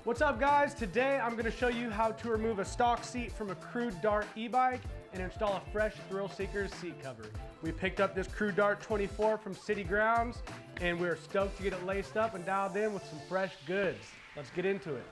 What's up guys? Today I'm going to show you how to remove a stock seat from a Crew Dart e-bike and install a fresh Thrill Seekers seat cover. We picked up this Crew Dart24 from City Grounds and we're stoked to get it laced up and dialed in with some fresh goods. Let's get into it.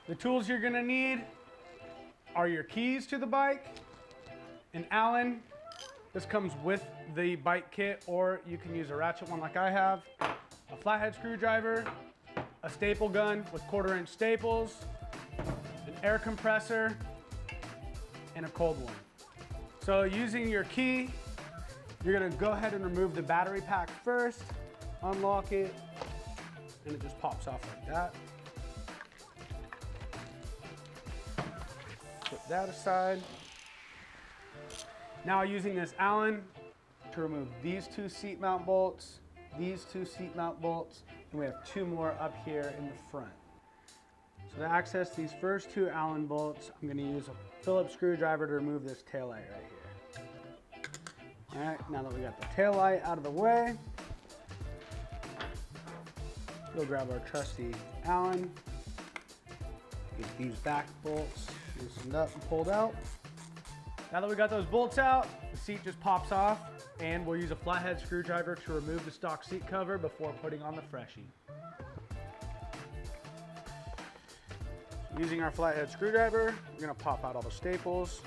The tools you're going to need are your keys to the bike, an Allen. This comes with the bike kit, or you can use a ratchet one like I have, a flathead screwdriver, a staple gun with 1/4-inch staples, an air compressor, and a cold one. So using your key, you're gonna go ahead and remove the battery pack first, unlock it, and it just pops off like that. Put that aside. Now using this Allen to remove these 2 seat mount bolts, these 2 seat mount bolts, and we have 2 more up here in the front. So to access these first 2 Allen bolts, I'm going to use a Phillips screwdriver to remove this taillight right here. All right, now that we got the taillight out of the way, we'll grab our trusty Allen, get these back bolts loosened up and pulled out. Now that we got those bolts out, the seat just pops off, and we'll use a flathead screwdriver to remove the stock seat cover before putting on the freshie. Using our flathead screwdriver, we're gonna pop out all the staples.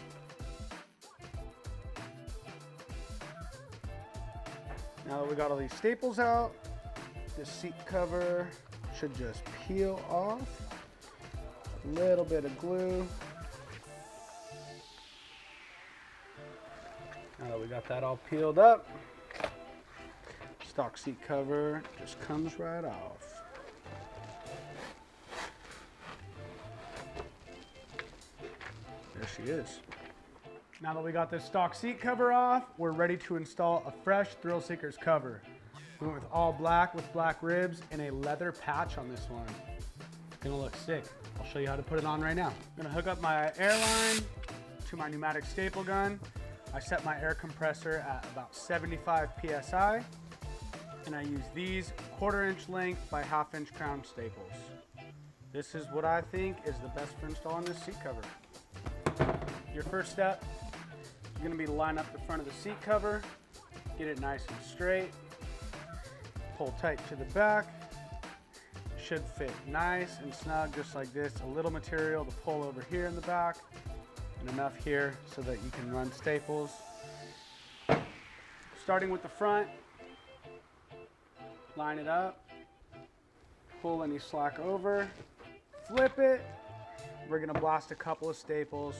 Now that we got all these staples out, this seat cover should just peel off. A little bit of glue. Now that we got that all peeled up, stock seat cover just comes right off. There she is. Now that we got this stock seat cover off, we're ready to install a fresh Thrill Seekers cover. We went with all black with black ribs and a leather patch on this one. It's gonna look sick. I'll show you how to put it on right now. I'm gonna hook up my air line to my pneumatic staple gun. I set my air compressor at about 75 PSI, and I use these 1/4-inch length by 1/2-inch crown staples. This is what I think is the best for installing this seat cover. Your first step, you're gonna be to line up the front of the seat cover, get it nice and straight, pull tight to the back. It should fit nice and snug just like this. A little material to pull over here in the back, and enough here so that you can run staples. Starting with the front, line it up, pull any slack over, flip it. We're gonna blast a couple of staples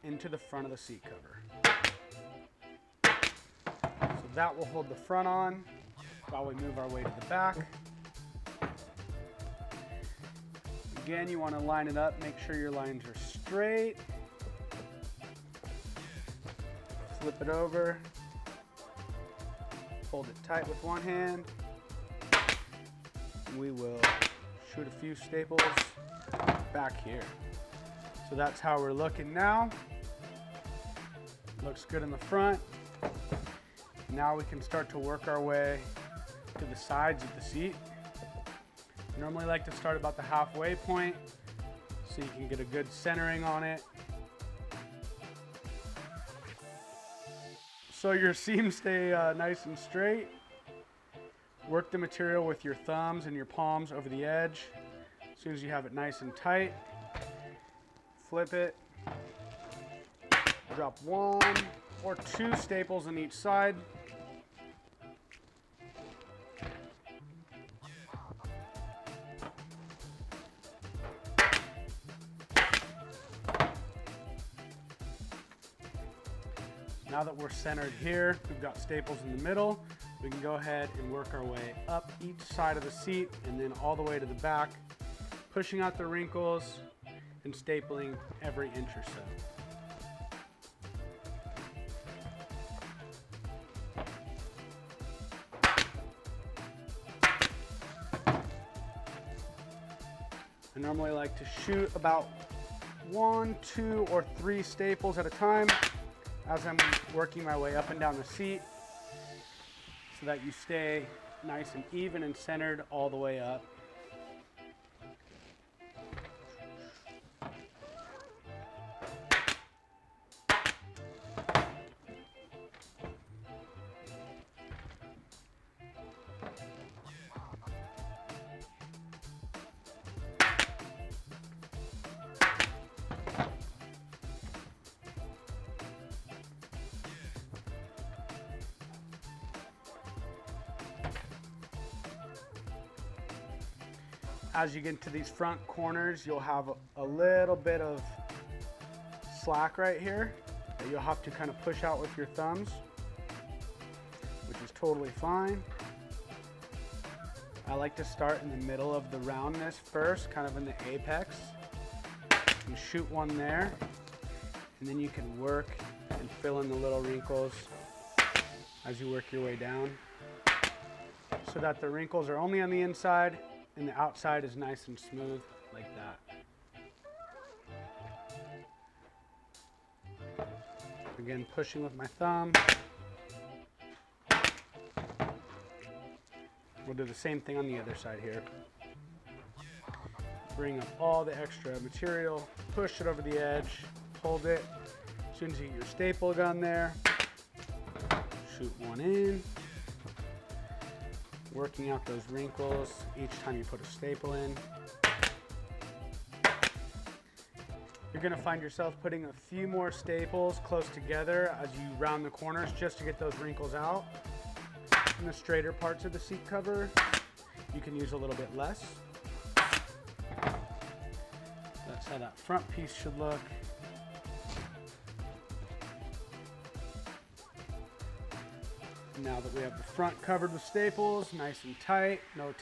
into the front of the seat cover. So that will hold the front on while we move our way to the back. Again, you wanna line it up, make sure your lines are straight. Flip it over, hold it tight with one hand. We will shoot a few staples back here. So that's how we're looking now. Looks good in the front. Now we can start to work our way to the sides of the seat. I normally like to start about the halfway point so you can get a good centering on it. So your seams stay nice and straight. Work the material with your thumbs and your palms over the edge. As soon as you have it nice and tight, flip it. Drop 1 or 2 staples on each side. Now that we're centered here, we've got staples in the middle, we can go ahead and work our way up each side of the seat and then all the way to the back, pushing out the wrinkles and stapling every inch or so. I normally like to shoot about 1, 2, or 3 staples at a time as I'm working my way up and down the seat so that you stay nice and even and centered all the way up. As you get into these front corners, you'll have a little bit of slack right here that you'll have to kind of push out with your thumbs, which is totally fine. I like to start in the middle of the roundness first, kind of in the apex. You shoot one there, and then you can work and fill in the little wrinkles as you work your way down, so that the wrinkles are only on the inside and the outside is nice and smooth like that. Again, pushing with my thumb. We'll do the same thing on the other side here. Bring up all the extra material, push it over the edge, hold it. As soon as you get your staple gun there, shoot one in. Working out those wrinkles each time you put a staple in. You're gonna find yourself putting a few more staples close together as you round the corners just to get those wrinkles out. In the straighter parts of the seat cover, you can use a little bit less. That's how that front piece should look. Now that we have the front covered with staples, nice and tight, no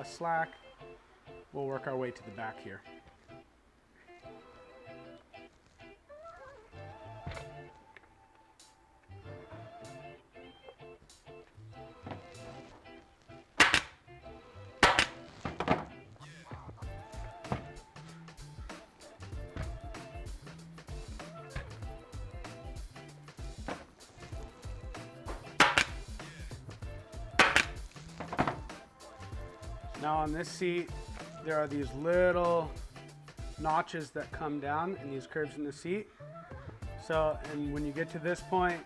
slack, we'll work our way to the back here. Now on this seat, there are these little notches that come down and these curves in the seat. So, and when you get to this point,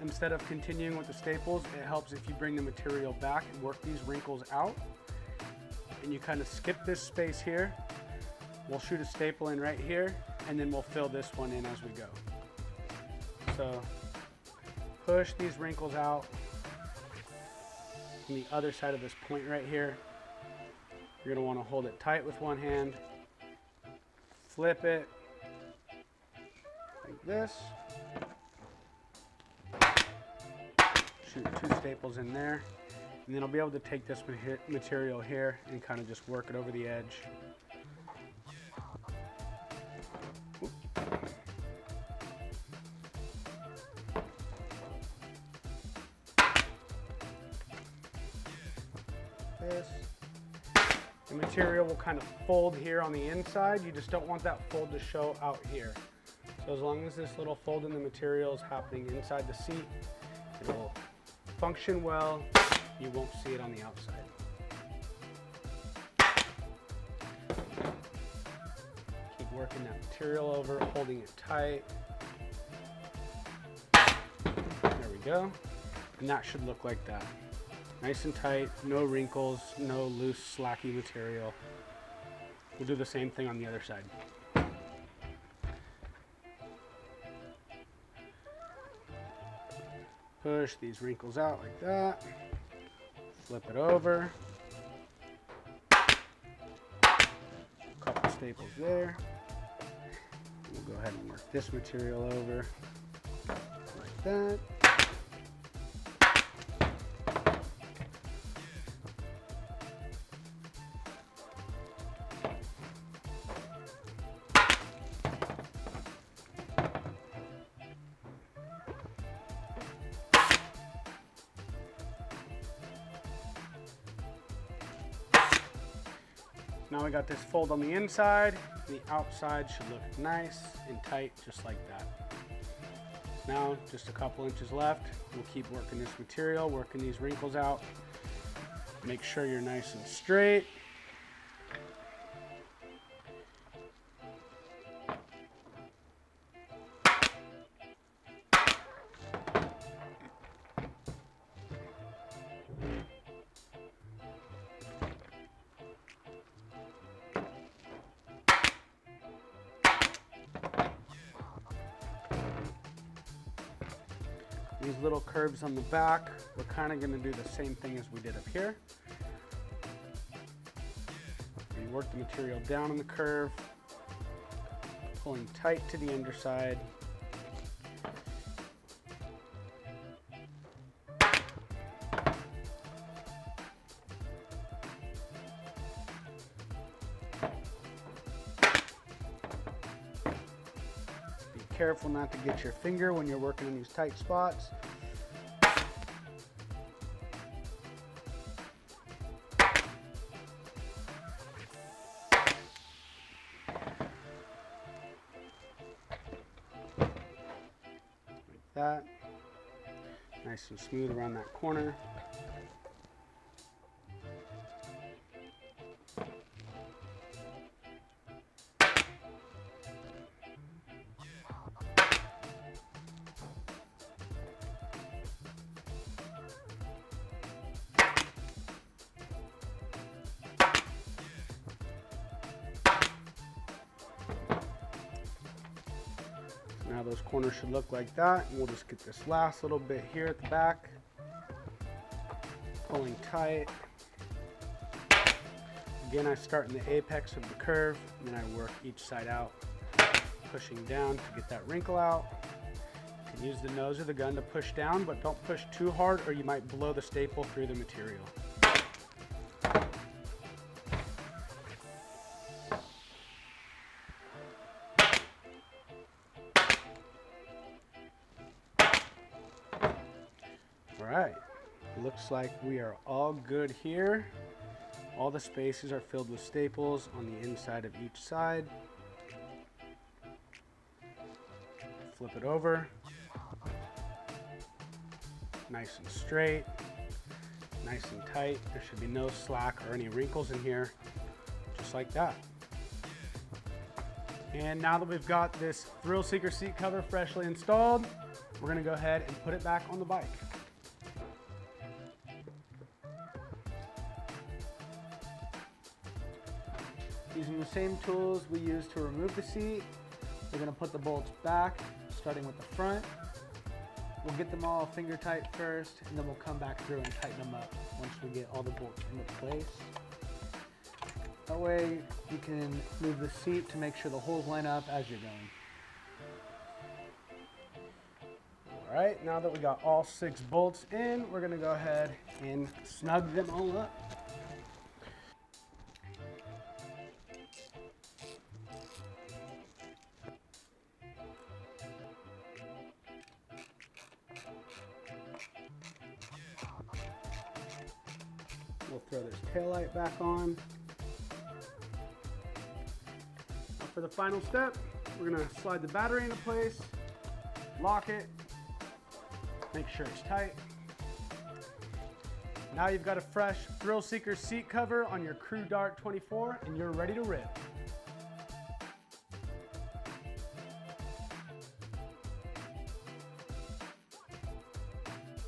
instead of continuing with the staples, it helps if you bring the material back and work these wrinkles out. And you kind of skip this space here. We'll shoot a staple in right here, and then we'll fill this one in as we go. So, push these wrinkles out. On the other side of this point right here, you're going to want to hold it tight with one hand, flip it like this, shoot two staples in there, and then I'll be able to take this material here and kind of just work it over the edge. This. The material will kind of fold here on the inside. You just don't want that fold to show out here. So as long as this little fold in the material is happening inside the seat, it'll function well. You won't see it on the outside. Keep working that material over, holding it tight. There we go. And that should look like that. Nice and tight, no wrinkles, no loose, slacky material. We'll do the same thing on the other side. Push these wrinkles out like that. Flip it over. Couple staples there. We'll go ahead and work this material over like that. Now we got this fold on the inside. The outside should look nice and tight, just like that. Now, just a couple inches left. We'll keep working this material, working these wrinkles out. Make sure you're nice and straight. These little curves on the back, we're kind of going to do the same thing as we did up here. work the material down on the curve, pulling tight to the underside. Be careful not to get your finger when you're working in these tight spots. That nice and smooth around that corner. Now those corners should look like that, and we'll just get this last little bit here at the back, pulling tight. Again, I start in the apex of the curve, and then I work each side out, pushing down to get that wrinkle out. You can use the nose of the gun to push down, but don't push too hard or you might blow the staple through the material. Alright, looks like we are all good here. All the spaces are filled with staples on the inside of each side. Flip it over. Nice and straight, nice and tight. There should be no slack or any wrinkles in here, just like that. And now that we've got this Thrill Seeker seat cover freshly installed, we're going to go ahead and put it back on the bike. Using the same tools we used to remove the seat, we're going to put the bolts back, starting with the front. We'll get them all finger tight first, and then we'll come back through and tighten them up once we get all the bolts into place. That way you can move the seat to make sure the holes line up as you're going. All right, now that we got all 6 bolts in, we're going to go ahead and snug them all up. We'll throw this taillight back on. Now for the final step, we're going to slide the battery into place, lock it, make sure it's tight. Now you've got a fresh Thrill Seeker seat cover on your Crew Dart 24 and you're ready to rip.